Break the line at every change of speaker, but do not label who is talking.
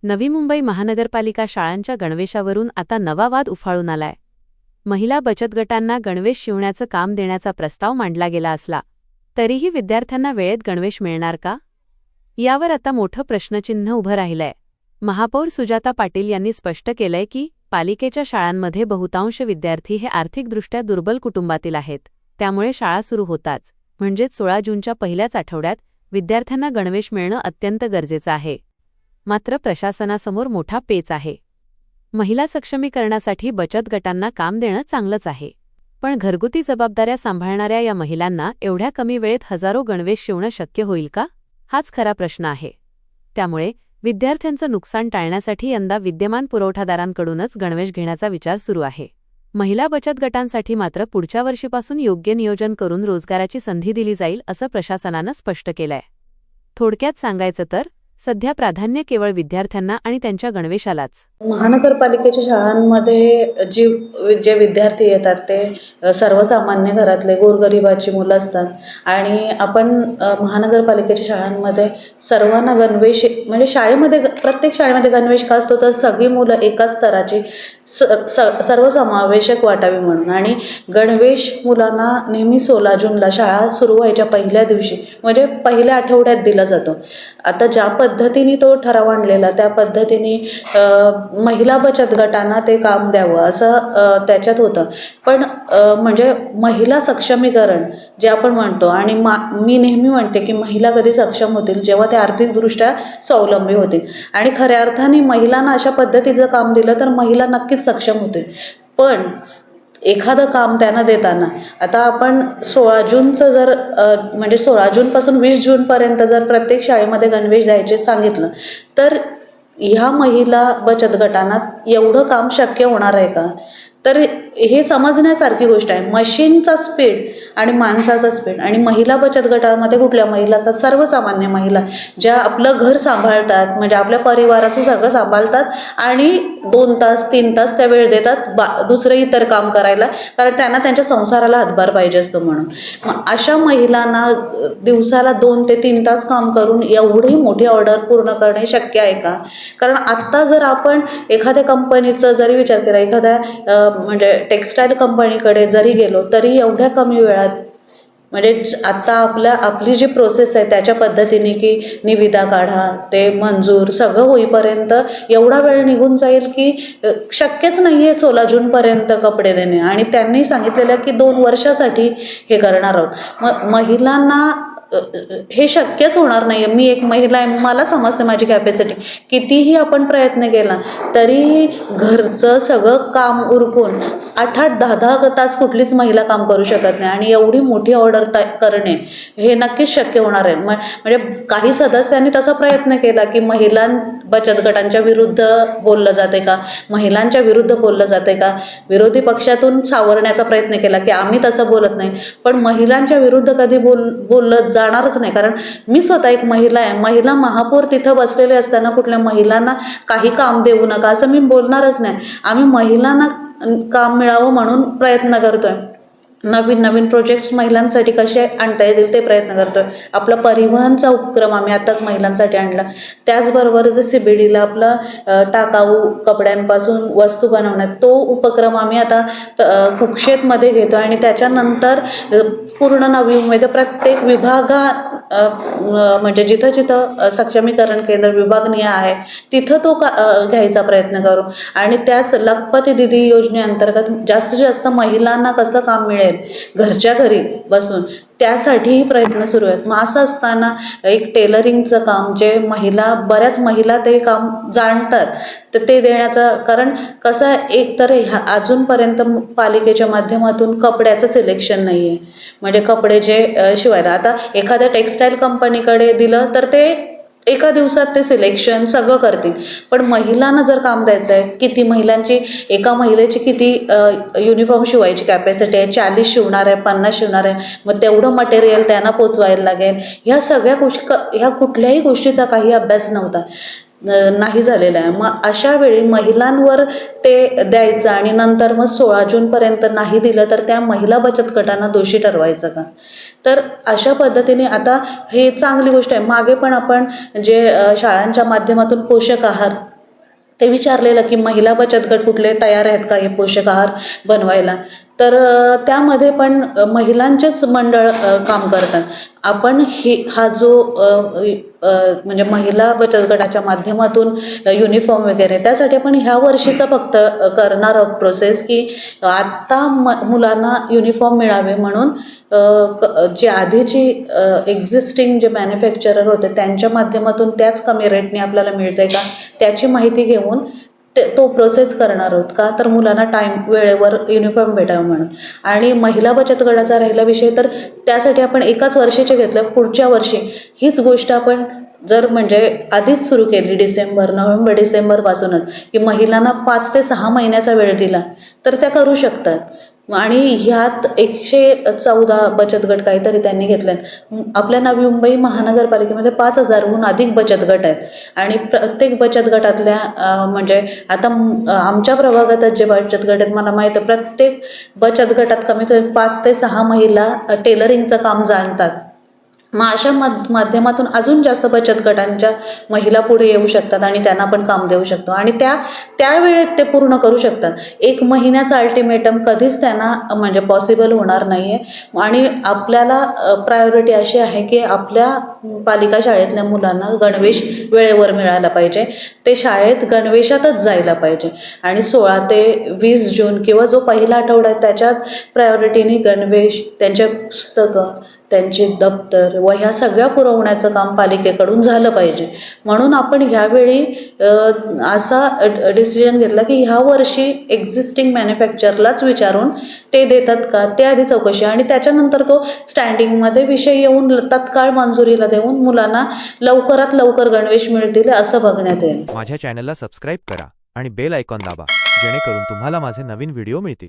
नवी मुंबई महानगरपालिका शाळांच्या गणवेशावरून आता नवा वाद उफाळून आलाय। महिला बचत गटांना गणवेश शिवण्याचं काम देण्याचा प्रस्ताव मांडला गेला असला तरीही विद्यार्थ्यांना वेळेत गणवेश मिळणार का, यावर आता मोठं प्रश्नचिन्ह उभं राहिलंय। महापौर सुजाता पाटील यांनी स्पष्ट केलंय की पालिकेच्या शाळांमध्ये बहुतांश विद्यार्थी हे आर्थिकदृष्ट्या दुर्बल कुटुंबातील आहेत, त्यामुळे शाळा सुरू होताच म्हणजेच 16 जूनच्या पहिल्याच आठवड्यात विद्यार्थ्यांना गणवेश मिळणं अत्यंत गरजेचं आहे। मात्र प्रशासनासमोर मोठा पेच आहे। महिला सक्षमीकरणासाठी बचत गटांना काम देणं चांगलंच आहे, पण घरगुती जबाबदाऱ्या सांभाळणाऱ्या या महिलांना एवढ्या कमी वेळेत हजारो गणवेश शिवणं शक्य होईल का, हाच खरा प्रश्न आहे। त्यामुळे विद्यार्थ्यांचं नुकसान टाळण्यासाठी यंदा विद्यमान पुरवठादारांकडूनच गणवेश घेण्याचा विचार सुरू आहे। महिला बचत गटांसाठी मात्र पुढच्या वर्षीपासून योग्य नियोजन करून रोजगाराची संधी दिली जाईल असं प्रशासनानं स्पष्ट केलंय। थोडक्यात सांगायचं तर सध्या प्राधान्य केवळ विद्यार्थ्यांना आणि त्यांच्या गणवेशालाच।
महानगरपालिकेच्या शाळांमध्ये जे विद्यार्थी येतात ते सर्वसामान्य घरातले गोरगरिबाची मुलं असतात आणि आपण महानगरपालिकेच्या शाळांमध्ये सर्वांना गणवेश म्हणजे शाळेमध्ये प्रत्येक शाळेमध्ये गणवेश का असतो तर सगळी मुलं एकाच स्तराची सर्वसमावेशक वाटावी म्हणून। आणि गणवेश मुलांना नेहमी 16 जूनला शाळा सुरू व्हायच्या पहिल्या दिवशी म्हणजे पहिल्या आठवड्यात दिला जातो। आता ज्या पद्धतीने तो ठराव आणलेला त्या पद्धतीने महिला बचत गटांना ते काम द्यावं असं त्याच्यात होतं। पण म्हणजे महिला सक्षमीकरण जे आपण म्हणतो आणि मी नेहमी म्हणते की महिला कधी सक्षम होतील जेव्हा ते आर्थिकदृष्ट्या स्वावलंबी होतील आणि खऱ्या अर्थाने महिलांना अशा पद्धतीचं काम दिलं तर महिला नक्कीच सक्षम होतील। पण एखादं काम त्यांना देताना आता आपण 16 जूनचं जर म्हणजे 16 जूनपासून 20 जूनपर्यंत जर प्रत्येक शाळेमध्ये गणवेश द्यायचे सांगितलं तर ह्या महिला बचत गटांना एवढं काम शक्य होणार आहे का? तर हे समजण्यासारखी गोष्ट आहे। मशीनचा स्पीड आणि माणसाचा स्पीड आणि महिला बचत गटामध्ये कुठल्या महिला असतात, सर्वसामान्य महिला ज्या आपलं घर सांभाळतात म्हणजे आपल्या परिवाराचं सगळं सांभाळतात आणि 2 तास 3 तास त्या वेळ देतात दुसरं इतर काम करायला, कारण त्यांना त्यांच्या संसाराला हातभार पाहिजे असतो म्हणून। मग अशा महिलांना दिवसाला 2 ते 3 तास काम करून एवढी मोठी ऑर्डर पूर्ण करणे शक्य आहे का? कारण आत्ता जर आपण एखाद्या कंपनीचं जरी विचार केला, एखाद्या म्हणजे टेक्स्टाईल कंपनीकडे जरी गेलो तरी एवढ्या कमी वेळात म्हणजे आता आपली जी प्रोसेस आहे त्याच्या पद्धतीने की निविदा काढा ते मंजूर सगळं होईपर्यंत एवढा वेळ निघून जाईल की शक्यच नाही आहे 16 जूनपर्यंत कपडे देणे। आणि त्यांनी सांगितलेलं की 2 वर्षासाठी हे करणार आहोत। मग महिलांना हे शक्यच होणार नाही। मी एक महिला आहे, मला समजते माझी कॅपॅसिटी, कितीही आपण प्रयत्न केला तरी घरचं सगळं काम उरकून 8-8 10-10 तास कुठलीच महिला काम करू शकत नाही आणि एवढी मोठी ऑर्डर करणे हे नक्कीच शक्य होणार आहे। म्हणजे काही सदस्यांनी तसा प्रयत्न केला की महिला बचत गटांच्या विरुद्ध बोललं जाते का, महिलांच्या विरुद्ध बोललं जाते का, विरोधी पक्षातून सावरण्याचा प्रयत्न केला की आम्ही तसं बोलत नाही, पण महिलांच्या विरुद्ध कधी बोललं जाणारच नाही। कारण मी स्वतः एक महिला आहे, महिला महापौर तिथं बसलेले असताना कुठल्या महिलांना काही काम देऊ नका असं मी बोलणारच नाही। आम्ही महिलांना काम मिळावं म्हणून प्रयत्न करतोय, नवीन प्रोजेक्ट्स महिलांसाठी कसे आणता येतील ते प्रयत्न करतोय। आपला परिवहनचा उपक्रम आम्ही आताच महिलांसाठी आणला, त्याचबरोबर जे CBDला आपलं टाकाऊ कपड्यांपासून वस्तू बनवण्यात तो उपक्रम आम्ही आता कुक्षेतमध्ये घेतो आणि त्याच्यानंतर पूर्ण नवी मुंबईत प्रत्येक विभागात म्हणजे जिथं जिथं सक्षमीकरण केंद्र विभागनीय आहे तिथं तो घ्यायचा प्रयत्न करू आणि त्याच लखपती दिदी योजनेअंतर्गत जास्तीत जास्त महिलांना कसं काम मिळेल घरच्या घरी बसून त्यासाठीही प्रयत्न सुरू आहेत। मग असं असताना एक टेलरिंगचं काम जे बऱ्याच महिला ते काम जाणतात तर ते देण्याचं, कारण कसं एक तर अजूनपर्यंत पालिकेच्या माध्यमातून कपड्याचं सिलेक्शन नाही आहे। म्हणजे कपडे जे शिवायला आता एखाद्या टेक्स्टाईल कंपनीकडे दिलं तर ते एका दिवसात ते सिलेक्शन सगळं करतील, पण महिलांना जर काम द्यायचं आहे, किती महिलांची एका महिलेची किती युनिफॉर्म शिवायची कॅपॅसिटी आहे, 40 शिवणार आहे 50 शिवणार आहे, मग तेवढं मटेरियल त्यांना पोचवायला लागेल। ह्या सगळ्या ह्या कुठल्याही गोष्टीचा काही अभ्यास नाही झालेला आहे। मग अशा वेळी महिलांवर ते द्यायचं आणि नंतर मग 16 जूनपर्यंत नाही दिलं तर त्या महिला बचत गटांना दोषी ठरवायचं का? तर अशा पद्धतीने आता हे चांगली गोष्ट आहे। मागे पण आपण जे शाळांच्या माध्यमातून पोषक आहार ते विचारलेलं की महिला बचत गट कुठले तयार आहेत का हे पोषक आहार बनवायला. तर त्यामध्ये पण महिलांचेच मंडळ काम करतात. आपण हा जो म्हणजे महिला बचत गटाच्या माध्यमातून युनिफॉर्म वगैरे त्यासाठी आपण ह्या वर्षीचा फक्त करणार आहोत प्रोसेस की आत्ता मुलांना युनिफॉर्म मिळावे म्हणून जे आधीची एक्झिस्टिंग जे मॅन्युफॅक्चरर होते त्यांच्या माध्यमातून त्याच कमी रेटने आपल्याला मिळते का त्याची माहिती घेऊन तो प्रोसेस करणार आहोत. का तर मुलांना वेळेवर युनिफॉर्म भेटावं म्हणून. आणि महिला बचत गटाचा राहिला विषय तर त्यासाठी आपण एकाच वर्षीचे घेतलं. पुढच्या वर्षी हीच गोष्ट आपण जर म्हणजे आधीच सुरू केली नोव्हेंबर डिसेंबरपासूनच की महिलांना 5 ते 6 महिन्याचा वेळ दिला तर त्या करू शकतात. आणि ह्यात 114 बचत गट काहीतरी त्यांनी घेतल्यात. आपल्या नवी मुंबई महानगरपालिकेमध्ये 5,000हून अधिक बचत गट आहेत आणि प्रत्येक बचत गटातल्या म्हणजे आता आमच्या प्रभागात जे बचत गट आहेत मला माहीत आहे प्रत्येक बचत गटात कमीत कमी 5 ते 6 महिला टेलरिंगचं काम जाणतात. मग अशा माध्यमातून अजून जास्त बचत गटांच्या महिला पुढे येऊ शकतात आणि त्यांना पण काम देऊ शकतो आणि त्या वेळेत ते पूर्ण करू शकतात. 1 महिन्याचा अल्टिमेटम कधीच त्यांना म्हणजे पॉसिबल होणार नाही आहे. आणि आपल्याला प्रायोरिटी अशी आहे की आपल्या पालिका शाळेतल्या मुलांना गणवेश वेळेवर मिळाला पाहिजे. ते शाळेत गणवेशातच जायला पाहिजे आणि 16 ते 20 जून किंवा जो पहिला आठवडा आहे त्याच्यात प्रायोरिटीने गणवेश, त्यांच्या पुस्तकं, त्यांची दप्तर व ह्या सगळ्या पुरवण्याचं काम पालिकेकडून झालं पाहिजे. म्हणून आपण ह्यावेळी असा डिसिजन घेतला की ह्या वर्षी एक्झिस्टिंग मॅन्युफॅक्चरलाच विचारून ते देतात का ते आधी चौकशी आणि त्याच्यानंतर तो स्टँडिंगमध्ये विषय येऊन तत्काळ मंजुरीला देऊन मुलांना लवकरात लवकर गणवेश मिळतील असं बघण्यात येईल.
माझ्या चॅनलला सबस्क्राईब करा आणि बेल आयकॉन दाबा जेणेकरून तुम्हाला माझे नवीन व्हिडिओ मिळतील.